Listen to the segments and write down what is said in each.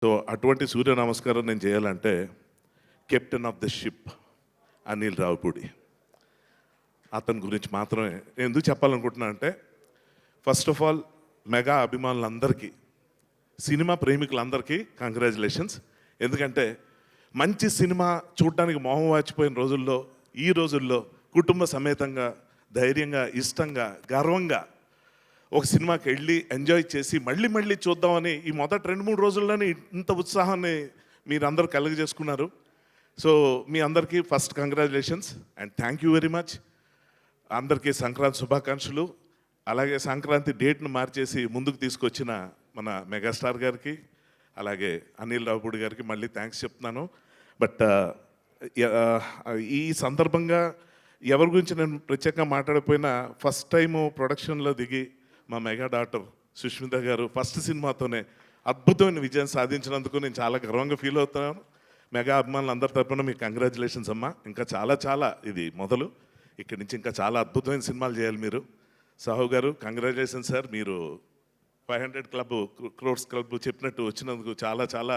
So అటువంటి సూర్య నమస్కారం నేను చేయాలంటే captain of the ship Anil Ravipudi అతని గురించి మాత్రమే నేను ఎందుకు చెప్పాలనుకుంటున్నాను అంటే, ఫస్ట్ ఆఫ్ ఆల్ మెగా అభిమానులందరికీ, సినిమా ప్రేమికులందరికీ కంగ్రాచులేషన్స్. ఎందుకంటే మంచి సినిమా చూడడానికి మొహం వాచిపోయిన రోజుల్లో, ఈ రోజుల్లో కుటుంబ సమేతంగా ధైర్యంగా ఇష్టంగా గర్వంగా ఒక సినిమాకి వెళ్ళి ఎంజాయ్ చేసి మళ్ళీ మళ్ళీ చూద్దామని ఈ మొదటి 2-3 రోజుల్లోనే ఇంత ఉత్సాహాన్ని మీరందరూ కలుగజేసుకున్నారు. సో మీ అందరికీ first congratulations and thank you very much. అందరికీ సంక్రాంతి శుభాకాంక్షలు. అలాగే సంక్రాంతి డేట్ను మార్చేసి ముందుకు తీసుకొచ్చిన మన మెగాస్టార్ గారికి, అలాగే అనిల్ రావిపూడి గారికి మళ్ళీ థ్యాంక్స్ చెప్తున్నాను. బట్ ఈ సందర్భంగా ఎవరి గురించి నేను ప్రత్యేకంగా మాట్లాడకపోయినా, ఫస్ట్ టైము ప్రొడక్షన్లో దిగి మా మెగా డాక్టర్ సుష్మిత గారు ఫస్ట్ సినిమాతోనే అద్భుతమైన విజయం సాధించినందుకు నేను చాలా గర్వంగా ఫీల్ అవుతున్నాను. మెగా అభిమానులు అందరి తరపున మీకు కంగ్రాచులేషన్స్ అమ్మా. ఇంకా చాలా చాలా ఇది మొదలు, ఇక్కడి నుంచి ఇంకా చాలా అద్భుతమైన సినిమాలు చేయాలి మీరు. సాహు గారు కంగ్రాచులేషన్స్ సార్. మీరు 500 క్రోర్స్ క్లబ్ చెప్పినట్టు వచ్చినందుకు చాలా చాలా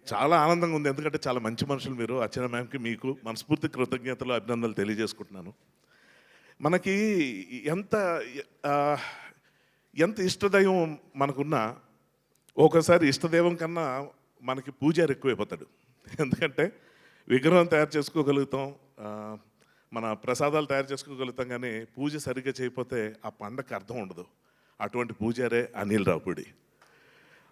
చాలా ఆనందంగా ఉంది. ఎందుకంటే చాలా మంచి మనుషులు మీరు. అర్చన మ్యామ్కి మీకు మనస్ఫూర్తి కృతజ్ఞతలు అభినందనలు తెలియజేసుకుంటున్నాను. మనకి ఎంత ఇష్టదైవం మనకున్నా, ఒకసారి ఇష్టదైవం కన్నా మనకి పూజారి ఎక్కువైపోతాడు. ఎందుకంటే విగ్రహం తయారు చేసుకోగలుగుతాం, మన ప్రసాదాలు తయారు చేసుకోగలుగుతాం, కానీ పూజ సరిగ్గా చేయకపోతే ఆ పండగకి అర్థం ఉండదు. అటువంటి పూజారే అనిల్ రావిపూడి.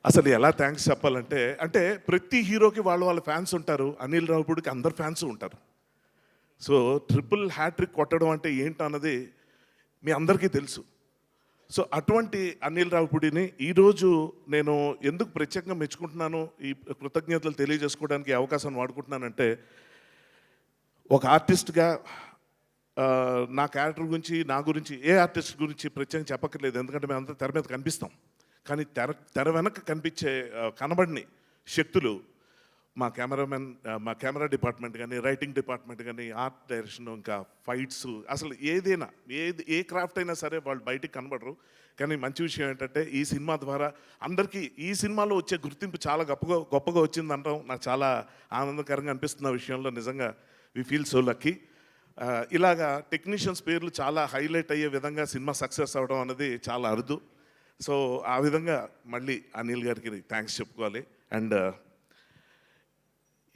అసలు ఎలా థ్యాంక్స్ చెప్పాలంటే, అంటే ప్రతి హీరోకి వాళ్ళ ఫ్యాన్స్ ఉంటారు, అనిల్ రావిపూడికి అందరు ఫ్యాన్స్ ఉంటారు. సో ట్రిపుల్ హ్యాట్రిక్ కొట్టడం అంటే ఏంటన్నది మీ అందరికీ తెలుసు. సో అటువంటి అనిల్ రావిపూడిని ఈరోజు నేను ఎందుకు ప్రత్యేకంగా మెచ్చుకుంటున్నాను, ఈ కృతజ్ఞతలు తెలియజేసుకోవడానికి అవకాశాన్ని వాడుకుంటున్నానంటే, ఒక ఆర్టిస్ట్గా నా క్యారెక్టర్ గురించి, నా గురించి, ఏ ఆర్టిస్ట్ గురించి ప్రత్యేకంగా చెప్పక్కర్లేదు. ఎందుకంటే మేము అంతా తెర మీద కనిపిస్తాం, కానీ తెర వెనక కనబడిన శక్తులు మా కెమెరామెన్, మా కెమెరా డిపార్ట్మెంట్ కానీ, రైటింగ్ డిపార్ట్మెంట్ కానీ, ఆర్ట్ డైరెక్షన్, ఇంకా ఫైట్స్, అసలు ఏదైనా ఏ క్రాఫ్ట్ అయినా సరే వాళ్ళు బయటికి కనబడరు. కానీ మంచి విషయం ఏంటంటే, ఈ సినిమా ద్వారా అందరికీ ఈ సినిమాలో వచ్చే గుర్తింపు చాలా గొప్పగా వచ్చిందంటాం నాకు చాలా ఆనందకరంగా అనిపిస్తున్న విషయంలో. నిజంగా వి ఫీల్ సో లక్కీ. ఇలాగా టెక్నీషియన్స్ పేర్లు చాలా హైలైట్ అయ్యే విధంగా సినిమా సక్సెస్ అవ్వడం అనేది చాలా అరుదు. సో ఆ విధంగా మళ్ళీ అనిల్ గారికి థ్యాంక్స్ చెప్పుకోవాలి. అండ్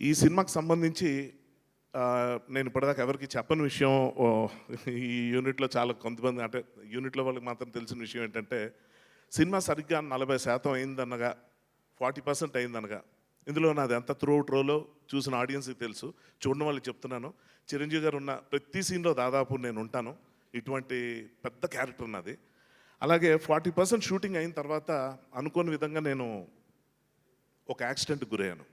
ఈ సినిమాకి సంబంధించి నేను ఇప్పటిదాకా ఎవరికి చెప్పని విషయం, ఈ యూనిట్లో చాలా కొంతమంది, అంటే యూనిట్లో వాళ్ళకి మాత్రం తెలిసిన విషయం ఏంటంటే, సినిమా సరిగ్గా 40% అయిందనగా, 40% అయిందనగా, ఇందులో నాది ఎంత త్రూ అవుట్ రోలో చూసిన ఆడియన్స్కి తెలుసు, చూడడం వాళ్ళకి చెప్తున్నాను. చిరంజీవి గారు ఉన్న ప్రతి సీన్లో దాదాపు నేను ఉంటాను. ఇటువంటి పెద్ద క్యారెక్టర్ నాది. అలాగే 40% షూటింగ్ అయిన తర్వాత అనుకోని విధంగా నేను ఒక యాక్సిడెంట్కి గురయ్యాను.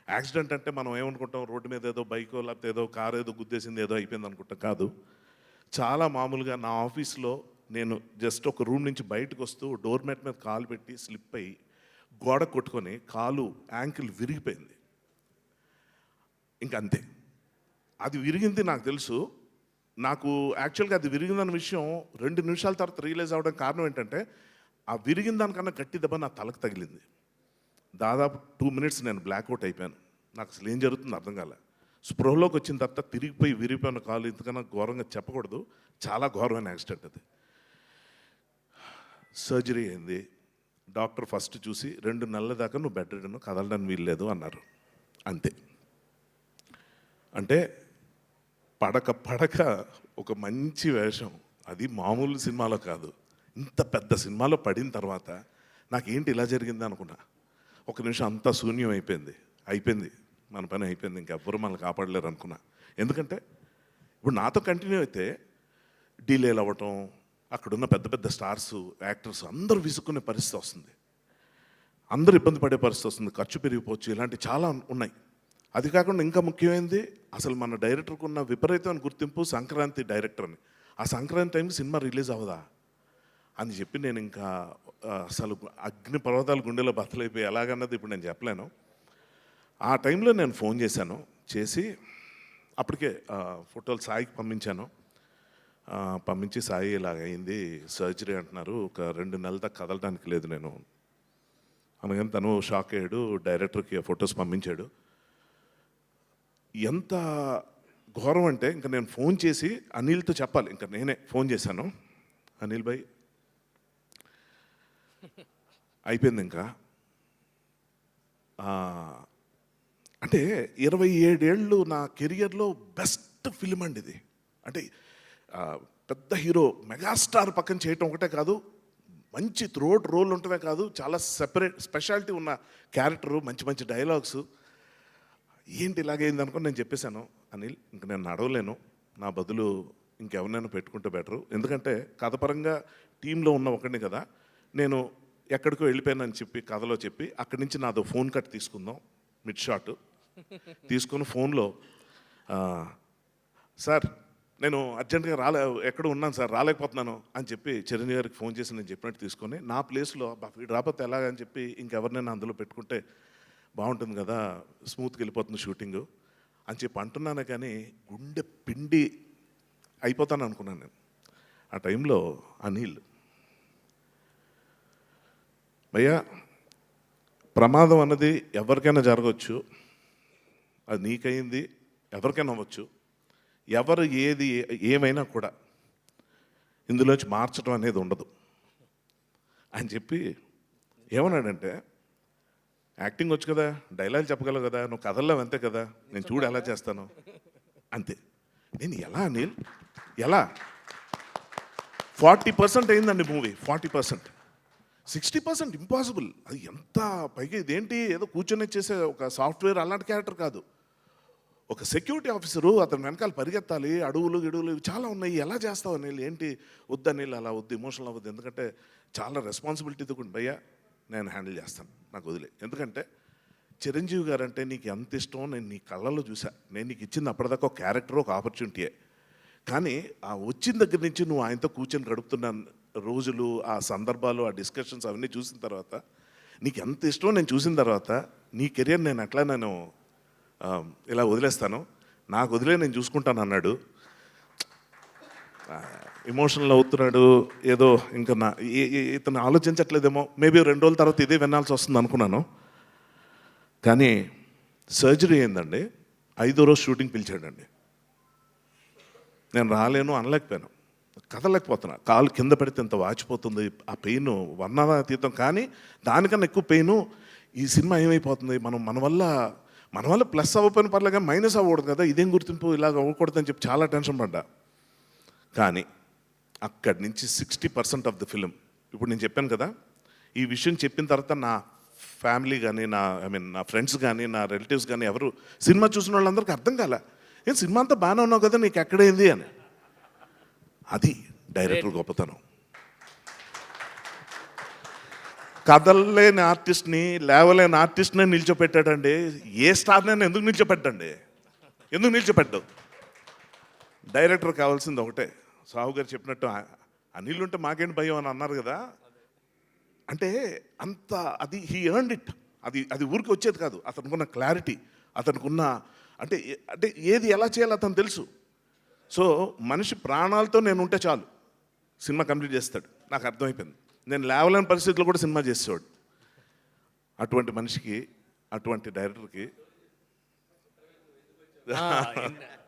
యాక్సిడెంట్ అంటే మనం ఏమనుకుంటాం, రోడ్డు మీద ఏదో బైకో లేకపోతే ఏదో కారు ఏదో గుద్దేసింది ఏదో అయిపోయింది అనుకుంటాం. కాదు, చాలా మామూలుగా నా ఆఫీస్లో నేను జస్ట్ ఒక రూమ్ నుంచి బయటకు వస్తూ డోర్ మ్యాట్ మీద కాలు పెట్టి స్లిప్ అయ్యి గోడ కొట్టుకొని కాలు యాంకిల్ విరిగిపోయింది. ఇంకంతే. అది విరిగింది నాకు తెలుసు. నాకు యాక్చువల్గా అది విరిగిందన్న విషయం 2 నిమిషాల తర్వాత రియలైజ్ అవ్వడానికి కారణం ఏంటంటే, ఆ విరిగిన దానికన్నా గట్టి దెబ్బ నా తలకు తగిలింది. దాదాపు 2 minutes నేను బ్లాక్అవుట్ అయిపోయాను. నాకు అసలు ఏం జరుగుతుందో అర్థం కాలే. స్పృహలోకి వచ్చిన తర్వాత తిరిగిపోయి విరిగిపోయిన కాలు, ఇంతకన్నా ఘోరంగా చెప్పకూడదు, చాలా ఘోరమైన యాక్సిడెంట్ అది. సర్జరీ అయింది. డాక్టర్ ఫస్ట్ చూసి 2 నెలల దాకా నువ్వు బెడ్ రిడన్, కదలడానికి వీల్లేదు అన్నారు. అంతే. అంటే పడక ఒక మంచి వేషం, అది మామూలు సినిమాలో కాదు, ఇంత పెద్ద సినిమాలో పడిన తర్వాత నాకేంటి ఇలా జరిగింది అనుకున్నా. ఒక నిమిషం అంతా శూన్యం అయిపోయింది, మన పని అయిపోయింది, ఇంకెవ్వరు మనల్ని కాపాడలేరు అనుకున్నా. ఎందుకంటే ఇప్పుడు నాతో కంటిన్యూ అయితే డీలేలు అవ్వటం, అక్కడున్న పెద్ద పెద్ద స్టార్స్, యాక్టర్స్ అందరూ విసుక్కునే పరిస్థితి వస్తుంది, అందరూ ఇబ్బంది పడే పరిస్థితి వస్తుంది, ఖర్చు పెరిగిపోవచ్చు, ఇలాంటివి చాలా ఉన్నాయి. అది కాకుండా ఇంకా ముఖ్యమైనది, అసలు మన డైరెక్టర్కి ఉన్న విపరీతమైన గుర్తింపు, సంక్రాంతి డైరెక్టర్ అని. ఆ సంక్రాంతి టైంకి సినిమా రిలీజ్ అవ్వదా అని చెప్పి నేను ఇంకా అసలు అగ్ని పర్వతాలు గుండెలో బద్దలైపోయి ఎలాగన్నది ఇప్పుడు నేను చెప్పలేను. ఆ టైంలో నేను ఫోన్ చేసి అప్పటికే ఫోటోలు సాయికి పంపించి, సాయి ఇలాగైంది, సర్జరీ అంటున్నారు, ఒక 2 నెలల దాకా కదలడానికి లేదు నేను అనగానే తను షాక్ అయ్యాడు, డైరెక్టర్కి ఫొటోస్ పంపించాడు. ఎంత ఘోరం అంటే ఇంకా నేను ఫోన్ చేసి అనిల్తో చెప్పాలి, ఇంకా నేనే ఫోన్ చేశాను. అనిల్ భాయ్ అయిపోయింది ఇంకా. అంటే 27 ఏళ్ళు నా కెరియర్లో బెస్ట్ ఫిలిం అండి ఇది. అంటే పెద్ద హీరో మెగాస్టార్ పక్కన చేయటం ఒకటే కాదు, మంచి త్రోట్ రోల్ ఉంటమే కాదు, చాలా స్పెషాలిటీ ఉన్న క్యారెక్టరు, మంచి మంచి డైలాగ్స్. ఏంటి ఇలాగైంది అనుకుని నేను చెప్పేశాను, అనిల్ ఇంక నేను నడవలేను, నా బదులు ఇంకెవరినైనా పెట్టుకుంటే బెటరు. ఎందుకంటే కథపరంగా టీంలో ఉన్న ఒకడిని కదా, నేను ఎక్కడికో వెళ్ళిపోయానని చెప్పి కథలో చెప్పి అక్కడి నుంచి నాదో ఫోన్ కట్ తీసుకుందాం, మిడ్ షాట్ తీసుకుని ఫోన్లో సార్ నేను అర్జెంటుగా ఎక్కడ ఉన్నాను సార్, రాలేకపోతున్నాను అని చెప్పి చిరంజీవి గారికి ఫోన్ చేసి నేను చెప్పినట్టు తీసుకొని నా ప్లేస్లో వీడు రాకపోతే ఎలాగని చెప్పి ఇంకెవరినైనా అందులో పెట్టుకుంటే బాగుంటుంది కదా, స్మూత్గా వెళ్ళిపోతుంది షూటింగు అని చెప్పి అంటున్నాను. కానీ గుండె పిండి అయిపోతాను అనుకున్నాను నేను. ఆ టైంలో అనిల్ భయ్యా, ప్రమాదం అన్నది ఎవరికైనా జరగవచ్చు, అది నీకయింది, ఎవరికైనా అవ్వచ్చు, ఎవరు ఏది ఏమైనా కూడా ఇందులోంచి మార్చడం అనేది ఉండదు అని చెప్పి ఏమన్నాడంటే, యాక్టింగ్ వచ్చు కదా, డైలాగ్ చెప్పగలవు కదా, నువ్వు కథల్లో అంతే కదా, నేను చూడు ఎలా చేస్తాను అంతే. నేను ఎలా అనిల్ ఎలా 40% అయిందండి మూవీ, 40%. 60% ఇంపాసిబుల్. అది ఎంత పైగా ఇదేంటి ఏదో కూర్చొని చేసే ఒక సాఫ్ట్వేర్ అలాంటి క్యారెక్టర్ కాదు, ఒక సెక్యూరిటీ ఆఫీసరు, అతను వెనకాల పరిగెత్తాలి, అడవులు గిడువులు ఇవి చాలా ఉన్నాయి, ఎలా చేస్తావు అనిల్, ఏంటి వద్దు అనిల్, అలా వద్దు, ఎమోషనల్ అవ్వద్దు, ఎందుకంటే చాలా రెస్పాన్సిబిలిటీతో కూడా భయ్యా నేను హ్యాండిల్ చేస్తాను, నాకు వదిలే. ఎందుకంటే చిరంజీవి గారు అంటే నీకు ఎంత ఇష్టం నేను నీ కళ్ళల్లో చూసా, నేను నీకు ఇచ్చింది అప్పటిదాకా ఒక క్యారెక్టర్, ఒక ఆపర్చునిటీయే. కానీ ఆ వచ్చిన దగ్గర నుంచి నువ్వు ఆయనతో కూర్చొని గడుపుతున్న రోజులు, ఆ సందర్భాలు, ఆ డిస్కషన్స్ అవన్నీ చూసిన తర్వాత నీకు ఎంత ఇష్టం నేను చూసిన తర్వాత నీ కెరియర్ నేను అట్లా నేను ఇలా వదిలేస్తాను, నాకు వదిలే నేను చూసుకుంటాను అన్నాడు. ఎమోషనల్ అవుతున్నాడు ఏదో, ఇంకా ఇతను ఆలోచించట్లేదేమో, మేబీ 2 రోజుల తర్వాత ఇదే వినాల్సి వస్తుంది అనుకున్నాను. కానీ సర్జరీ అయిందండి, 5వ రోజు షూటింగ్ పిలిచాడండి. నేను రాలేను అనలేకపోయాను, కదలేకపోతున్నా, కాలు కింద పెడితే ఇంత వాచిపోతుంది, ఆ పెయిన్ వర్ణనాతీతం. కానీ దానికన్నా ఎక్కువ పెయిన్ ఈ సినిమా ఏమైపోతుంది, మన వల్ల ప్లస్ అవ్వకపోయిన పర్లేదు కానీ మైనస్ అవ్వకూడదు కదా, ఇదేం గుర్తింపు ఇలాగ అవ్వకూడదు అని చెప్పి చాలా టెన్షన్ పడ్డా. కానీ అక్కడి నుంచి 60% ఆఫ్ ద ఫిలిం, ఇప్పుడు నేను చెప్పాను కదా, ఈ విషయం చెప్పిన తర్వాత నా ఫ్యామిలీ కానీ నా ఫ్రెండ్స్ కానీ నా రిలేటివ్స్ కానీ ఎవరు సినిమా చూసిన వాళ్ళందరికీ అర్థం కాలే, ఏం సినిమా అంతా బాగానే ఉన్నావు కదా, నీకు ఎక్కడైంది అని. అది డైరెక్టర్ గొప్పతనం. కథలేని ఆర్టిస్ట్ని, లేవలేని ఆర్టిస్ట్నే నిల్చోపెట్టాడండి. ఏ స్టార్నైనా ఎందుకు నిల్చోపెట్టావు? డైరెక్టర్ కావాల్సింది ఒకటే, సాహు గారు చెప్పినట్టు అనిల్ ఉంటే మాకేంటి భయం అని అన్నారు కదా, అంటే అంత అది హీ ఎర్న్డ్ ఇట్. అది ఊరికి వచ్చేది కాదు, అతనుకున్న క్లారిటీ, అతనుకున్న అంటే ఏది ఎలా చేయాలో అతను తెలుసు. సో మనిషి ప్రాణాలతో నేను ఉంటే చాలు సినిమా కంప్లీట్ చేస్తాడు, నాకు అర్థమైపోయింది. నేను లేవలేని పరిస్థితుల్లో కూడా సినిమా చేసేవాడు. అటువంటి మనిషికి, అటువంటి డైరెక్టర్కి